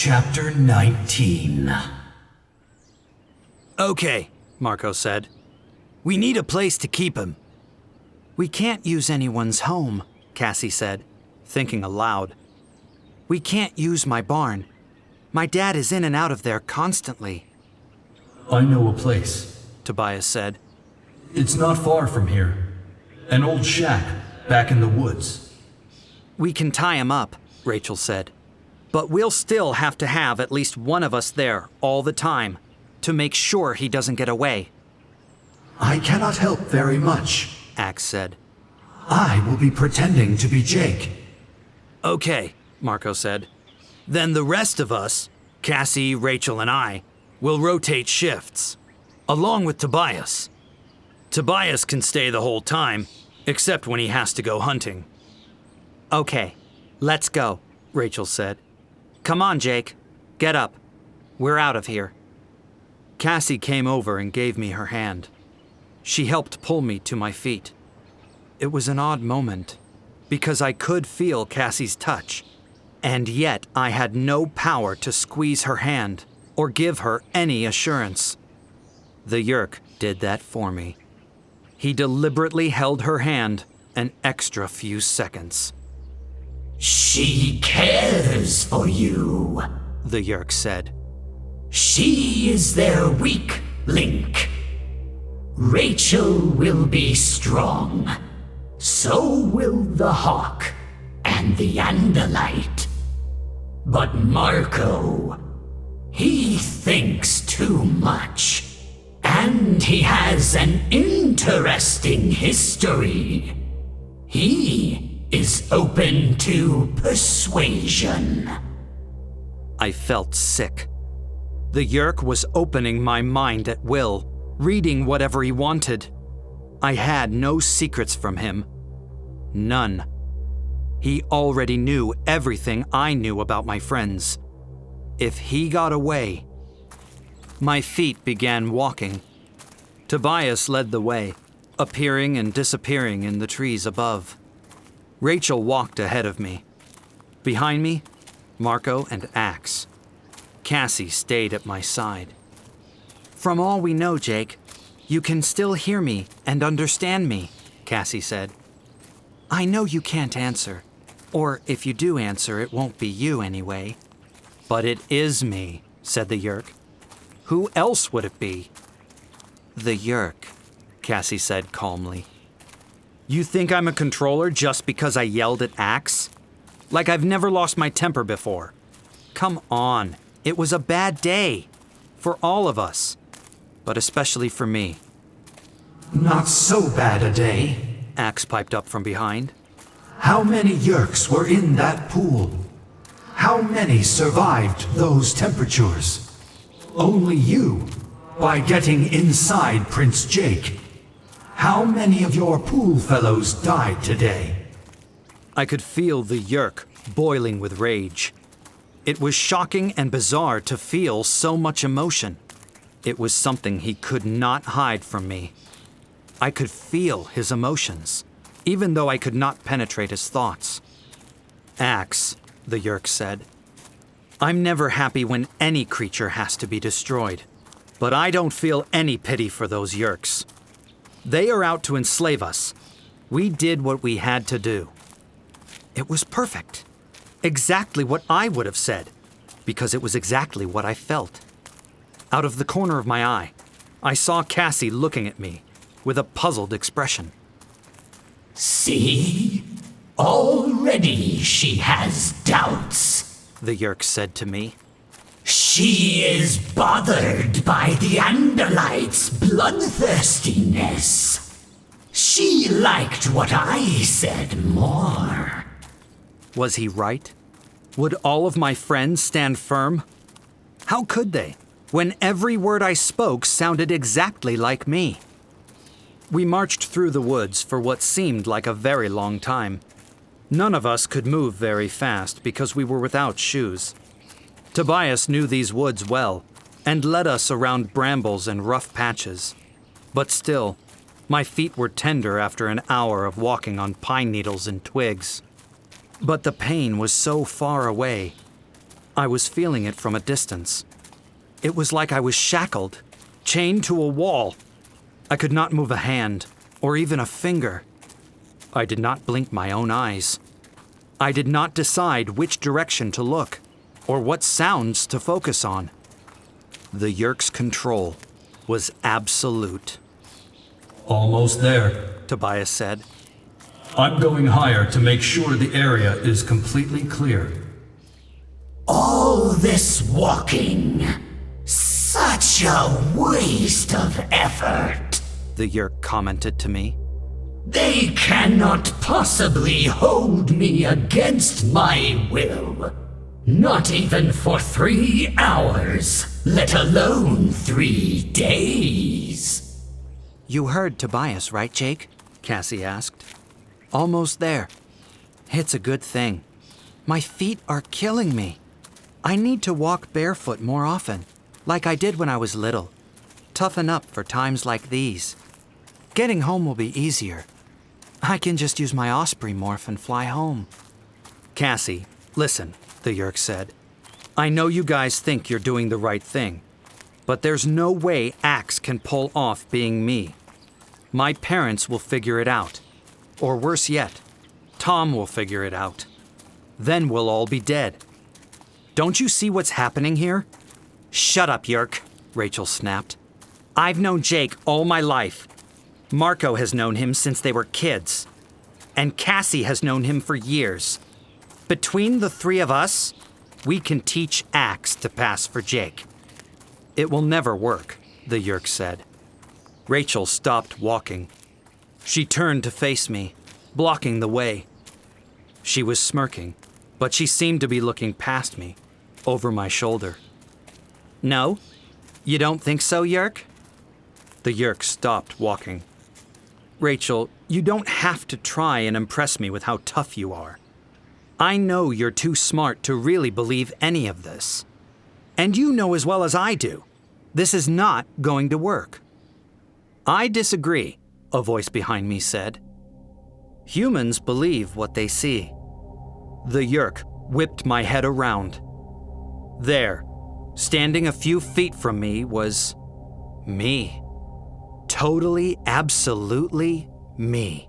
Chapter 19. Okay, Marco said. We need a place to keep him. We can't use anyone's home, Cassie said, thinking aloud. We can't use my barn. My dad is in and out of there constantly. I know a place, Tobias said. It's not far from here. An old shack back in the woods. We can tie him up, Rachel said. But we'll still have to have at least one of us there all the time to make sure he doesn't get away. I cannot help very much, Axe said. I will be pretending to be Jake. Okay, Marco said. Then the rest of us, Cassie, Rachel, and I, will rotate shifts, along with Tobias. Tobias can stay the whole time, except when he has to go hunting. Okay, let's go, Rachel said. Come on, Jake. Get up. We're out of here. Cassie came over and gave me her hand. She helped pull me to my feet. It was an odd moment, because I could feel Cassie's touch, and yet I had no power to squeeze her hand or give her any assurance. The Yerk did that for me. He deliberately held her hand an extra few seconds. She cares for you, the Yerk said. She is their weak link. Rachel will be strong. So will the hawk and the andalite. But Marco, he thinks too much. And he has an interesting history. He is open to persuasion. I felt sick. The Yerk was opening my mind at will, reading whatever he wanted. I had no secrets from him. None. He already knew everything I knew about my friends. If he got away... My feet began walking. Tobias led the way, appearing and disappearing in the trees above. Rachel walked ahead of me. Behind me, Marco and Axe. Cassie stayed at my side. From all we know, Jake, you can still hear me and understand me, Cassie said. I know you can't answer. Or if you do answer, it won't be you anyway. But it is me, said the Yerk. Who else would it be? The Yerk, Cassie said calmly. You think I'm a controller just because I yelled at Axe? Like I've never lost my temper before. Come on, it was a bad day. For all of us. But especially for me. Not so bad a day, Axe piped up from behind. How many Yerks were in that pool? How many survived those temperatures? Only you, by getting inside Prince Jake. How many of your pool fellows died today? I could feel the Yerk boiling with rage. It was shocking and bizarre to feel so much emotion. It was something he could not hide from me. I could feel his emotions, even though I could not penetrate his thoughts. Axe, the Yerk said. I'm never happy when any creature has to be destroyed, but I don't feel any pity for those Yerks. They are out to enslave us. We did what we had to do. It was perfect. Exactly what I would have said, because it was exactly what I felt. Out of the corner of my eye, I saw Cassie looking at me with a puzzled expression. See? Already she has doubts, the Yerk said to me. She is bothered by the Andalite's bloodthirstiness. She liked what I said more. Was he right? Would all of my friends stand firm? How could they, when every word I spoke sounded exactly like me? We marched through the woods for what seemed like a very long time. None of us could move very fast because we were without shoes. Tobias knew these woods well and led us around brambles and rough patches. But still, my feet were tender after an hour of walking on pine needles and twigs. But the pain was so far away. I was feeling it from a distance. It was like I was shackled, chained to a wall. I could not move a hand, or even a finger. I did not blink my own eyes. I did not decide which direction to look, or what sounds to focus on. The Yeerk's control was absolute. Almost there, Tobias said. I'm going higher to make sure the area is completely clear. All this walking. Such a waste of effort. The Yeerk commented to me. They cannot possibly hold me against my will. Not even for 3 hours, let alone 3 days. You heard Tobias, right, Jake? Cassie asked. Almost there. It's a good thing. My feet are killing me. I need to walk barefoot more often, like I did when I was little. Toughen up for times like these. Getting home will be easier. I can just use my osprey morph and fly home. Cassie, listen, the Yeerk said. I know you guys think you're doing the right thing, but there's no way Axe can pull off being me. My parents will figure it out. Or worse yet, Tom will figure it out. Then we'll all be dead. Don't you see what's happening here? Shut up, Yeerk, Rachel snapped. I've known Jake all my life. Marco has known him since they were kids. And Cassie has known him for years. Between the 3 of us, we can teach Axe to pass for Jake. It will never work, the Yeerk said. Rachel stopped walking. She turned to face me, blocking the way. She was smirking, but she seemed to be looking past me, over my shoulder. No? You don't think so, Yeerk? The Yeerk stopped walking. Rachel, you don't have to try and impress me with how tough you are. I know you're too smart to really believe any of this. And you know as well as I do, this is not going to work. I disagree, a voice behind me said. Humans believe what they see. The Yeerk whipped my head around. There, standing a few feet from me, was me. Totally, absolutely me.